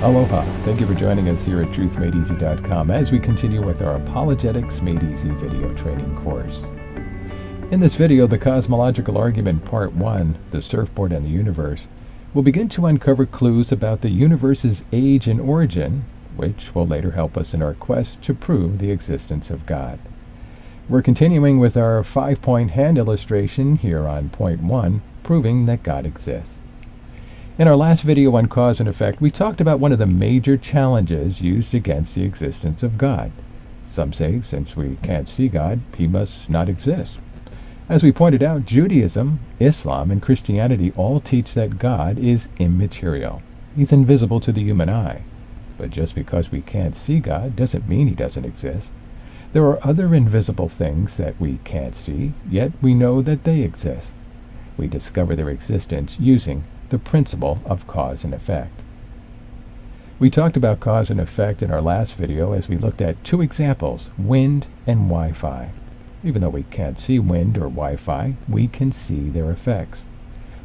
Aloha. Thank you for joining us here at truthmadeeasy.com as we continue with our Apologetics Made Easy video training course. In this video, the Cosmological Argument Part 1, the Surfboard and the Universe, will begin to uncover clues about the universe's age and origin, which will later help us in our quest to prove the existence of God. We're continuing with our 5-point hand illustration here on point 1, proving that God exists. In our last video on cause and effect, we talked about one of the major challenges used against the existence of God. Some say, since we can't see God, he must not exist. As we pointed out, Judaism, Islam, and Christianity all teach that God is immaterial. He's invisible to the human eye. But just because we can't see God doesn't mean he doesn't exist. There are other invisible things that we can't see, yet we know that they exist. We discover their existence using the principle of cause and effect. We talked about cause and effect in our last video as we looked at two examples, wind and Wi-Fi. Even though we can't see wind or Wi-Fi, we can see their effects.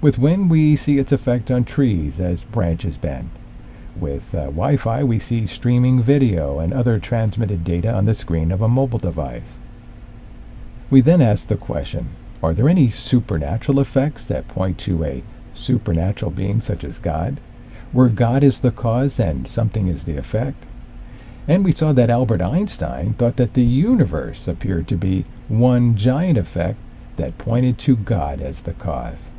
With wind, we see its effect on trees as branches bend. With Wi-Fi, we see streaming video and other transmitted data on the screen of a mobile device. We then asked the question, are there any supernatural effects that point to a supernatural being such as God, where God is the cause and something is the effect? And we saw that Albert Einstein thought that the universe appeared to be one giant effect that pointed to God as the cause.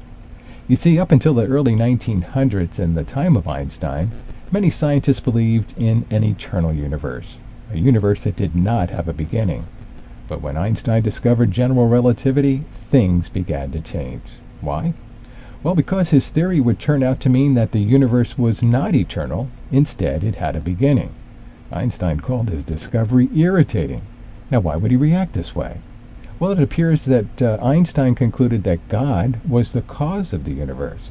You see, up until the early 1900s, in the time of Einstein, many scientists believed in an eternal universe, a universe that did not have a beginning. But when Einstein discovered general relativity, things began to change. Why? Well, because his theory would turn out to mean that the universe was not eternal. Instead, it had a beginning. Einstein called his discovery irritating. Now, why would he react this way? Well, it appears that Einstein concluded that God was the cause of the universe.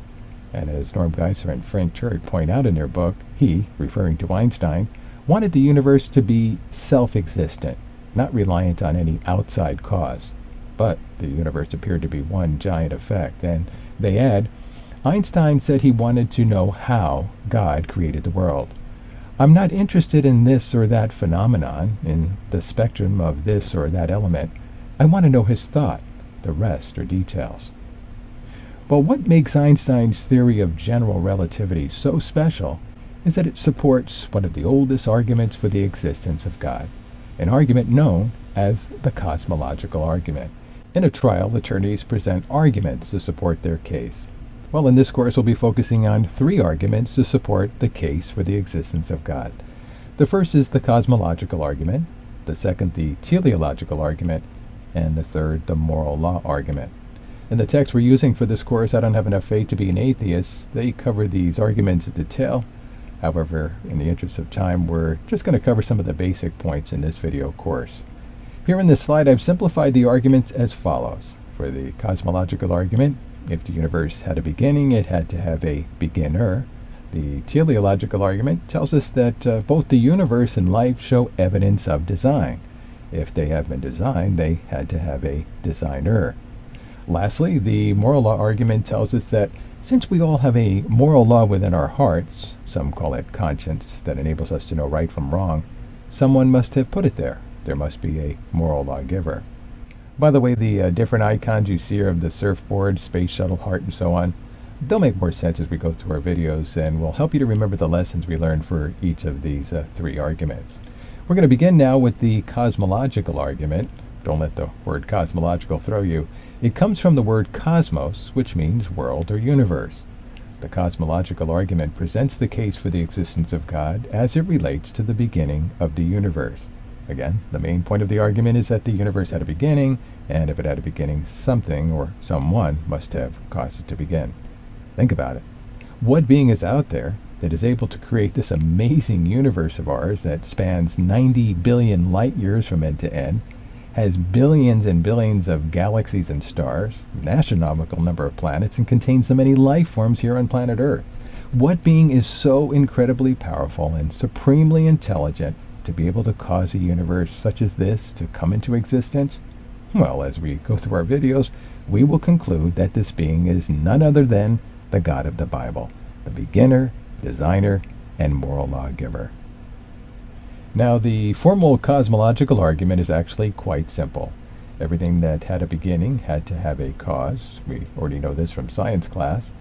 And as Norm Geisler and Frank Turek point out in their book, he, referring to Einstein, wanted the universe to be self-existent, not reliant on any outside cause. But the universe appeared to be one giant effect, and they add, Einstein said he wanted to know how God created the world. I'm not interested in this or that phenomenon, in the spectrum of this or that element. I want to know his thought. The rest are details. Well, what makes Einstein's theory of general relativity so special is that it supports one of the oldest arguments for the existence of God, an argument known as the cosmological argument. In a trial, attorneys present arguments to support their case. Well, in this course, we'll be focusing on 3 arguments to support the case for the existence of God. The first is the cosmological argument, the second the teleological argument, and the third the moral law argument. In the text we're using for this course, I don't have enough faith to be an atheist. They cover these arguments in detail. However, in the interest of time, we're just going to cover some of the basic points in this video course. Here in this slide, I've simplified the arguments as follows. For the cosmological argument, if the universe had a beginning, it had to have a beginner. The teleological argument tells us that both the universe and life show evidence of design. If they have been designed, they had to have a designer. Lastly, the moral law argument tells us that since we all have a moral law within our hearts, some call it conscience, that enables us to know right from wrong, someone must have put it there. There must be a moral lawgiver. By the way, the different icons you see of the surfboard, space shuttle, heart, and so on, they'll make more sense as we go through our videos and will help you to remember the lessons we learned for each of these 3 arguments. We're going to begin now with the cosmological argument. Don't let the word cosmological throw you. It comes from the word cosmos, which means world or universe. The cosmological argument presents the case for the existence of God as it relates to the beginning of the universe. Again, the main point of the argument is that the universe had a beginning, and if it had a beginning, something or someone must have caused it to begin. Think about it. What being is out there that is able to create this amazing universe of ours that spans 90 billion light years from end to end, has billions and billions of galaxies and stars, an astronomical number of planets, and contains so many life forms here on planet Earth? What being is so incredibly powerful and supremely intelligent to be able to cause a universe such as this to come into existence? Well, as we go through our videos, we will conclude that this being is none other than the God of the Bible, the beginner, designer, and moral lawgiver. Now, the formal cosmological argument is actually quite simple. Everything that had a beginning had to have a cause. We already know this from science class.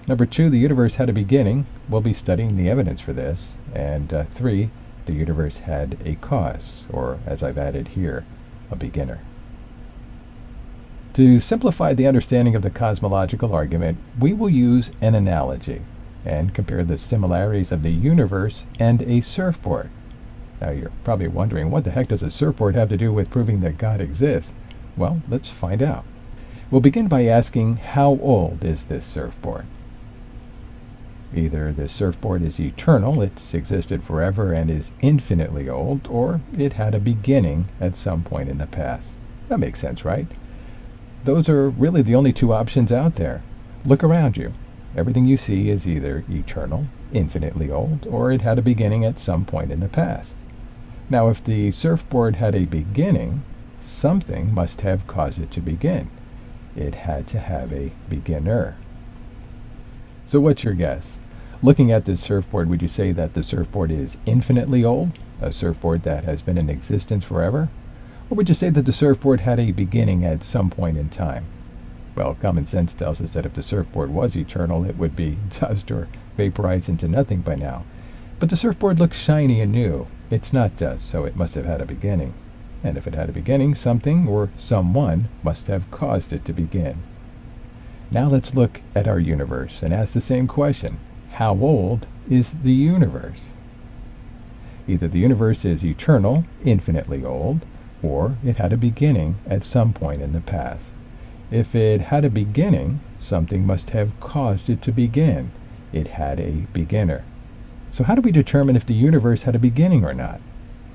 Number 2, the universe had a beginning. We'll be studying the evidence for this. And 3, the universe had a cause, or as I've added here, a beginner. To simplify the understanding of the cosmological argument, we will use an analogy and compare the similarities of the universe and a surfboard. Now you're probably wondering, what the heck does a surfboard have to do with proving that God exists? Well, let's find out. We'll begin by asking, how old is this surfboard? Either this surfboard is eternal, it's existed forever and is infinitely old, or it had a beginning at some point in the past. That makes sense, right? Those are really the only two options out there. Look around you. Everything you see is either eternal, infinitely old, or it had a beginning at some point in the past. Now, if the surfboard had a beginning, something must have caused it to begin. It had to have a beginner. So what's your guess? Looking at this surfboard, would you say that the surfboard is infinitely old, a surfboard that has been in existence forever? Or would you say that the surfboard had a beginning at some point in time? Well, common sense tells us that if the surfboard was eternal, it would be dust or vaporized into nothing by now. But the surfboard looks shiny and new. It's not dust, so it must have had a beginning. And if it had a beginning, something or someone must have caused it to begin. Now let's look at our universe and ask the same question. How old is the universe? Either the universe is eternal, infinitely old, or it had a beginning at some point in the past. If it had a beginning, something must have caused it to begin. It had a beginner. So how do we determine if the universe had a beginning or not?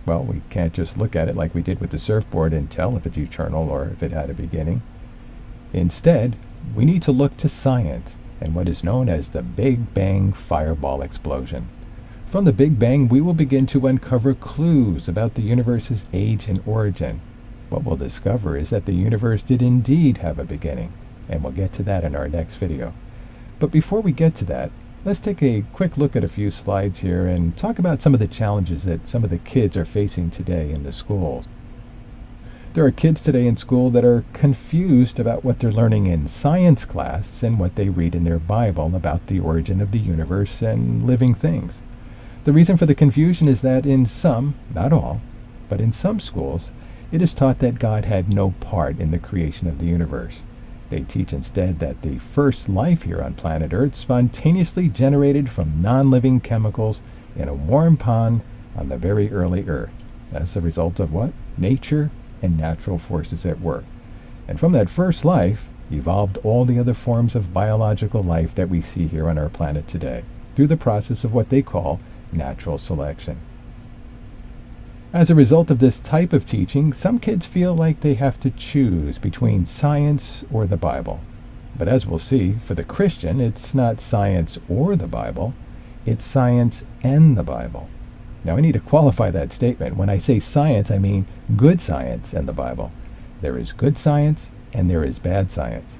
Well, we can't just look at it like we did with the surfboard and tell if it's eternal or if it had a beginning. Instead, we need to look to science and what is known as the Big Bang fireball explosion. From the Big Bang, we will begin to uncover clues about the universe's age and origin. What we'll discover is that the universe did indeed have a beginning, and we'll get to that in our next video. But before we get to that, let's take a quick look at a few slides here and talk about some of the challenges that some of the kids are facing today in the schools. There are kids today in school that are confused about what they're learning in science class and what they read in their Bible about the origin of the universe and living things. The reason for the confusion is that in some, not all, but in some schools, it is taught that God had no part in the creation of the universe. They teach instead that the first life here on planet Earth spontaneously generated from non-living chemicals in a warm pond on the very early Earth. That's the result of what? Nature and natural forces at work. And from that first life evolved all the other forms of biological life that we see here on our planet today, through the process of what they call natural selection. As a result of this type of teaching, some kids feel like they have to choose between science or the Bible. But as we'll see, for the Christian, it's not science or the Bible, it's science and the Bible. Now I need to qualify that statement. When I say science, I mean good science and the Bible. There is good science and there is bad science.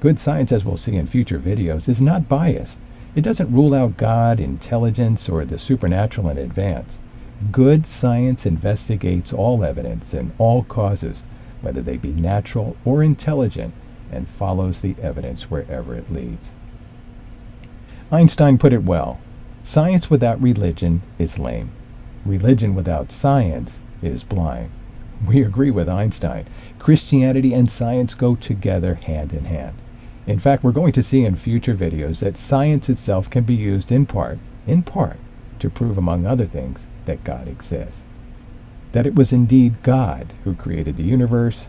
Good science, as we'll see in future videos, is not biased. It doesn't rule out God, intelligence, or the supernatural in advance. Good science investigates all evidence and all causes, whether they be natural or intelligent, and follows the evidence wherever it leads. Einstein put it well, science without religion is lame. Religion without science is blind. We agree with Einstein. Christianity and science go together hand in hand. In fact, we're going to see in future videos that science itself can be used in part, to prove, among other things, that God exists. That it was indeed God who created the universe,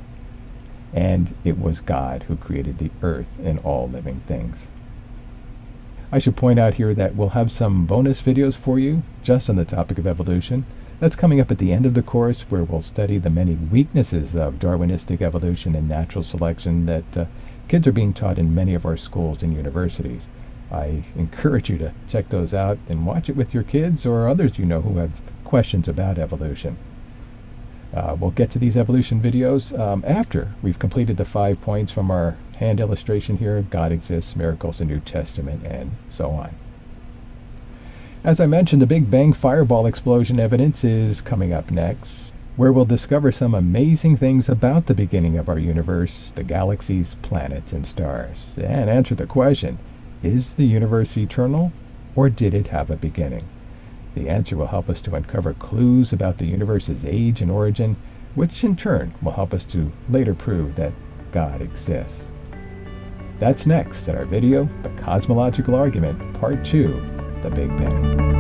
and it was God who created the earth and all living things. I should point out here that we'll have some bonus videos for you just on the topic of evolution. That's coming up at the end of the course, where we'll study the many weaknesses of Darwinistic evolution and natural selection that kids are being taught in many of our schools and universities. I encourage you to check those out and watch it with your kids or others you know who have questions about evolution. We'll get to these evolution videos after we've completed the 5 points from our hand illustration here: God exists, miracles, the New Testament, and so on. As I mentioned, the Big Bang fireball explosion evidence is coming up next, where we'll discover some amazing things about the beginning of our universe, the galaxies, planets, and stars, and answer the question, is the universe eternal, or did it have a beginning? The answer will help us to uncover clues about the universe's age and origin, which in turn will help us to later prove that God exists. That's next in our video, The Cosmological Argument, Part 2, The Big Bang.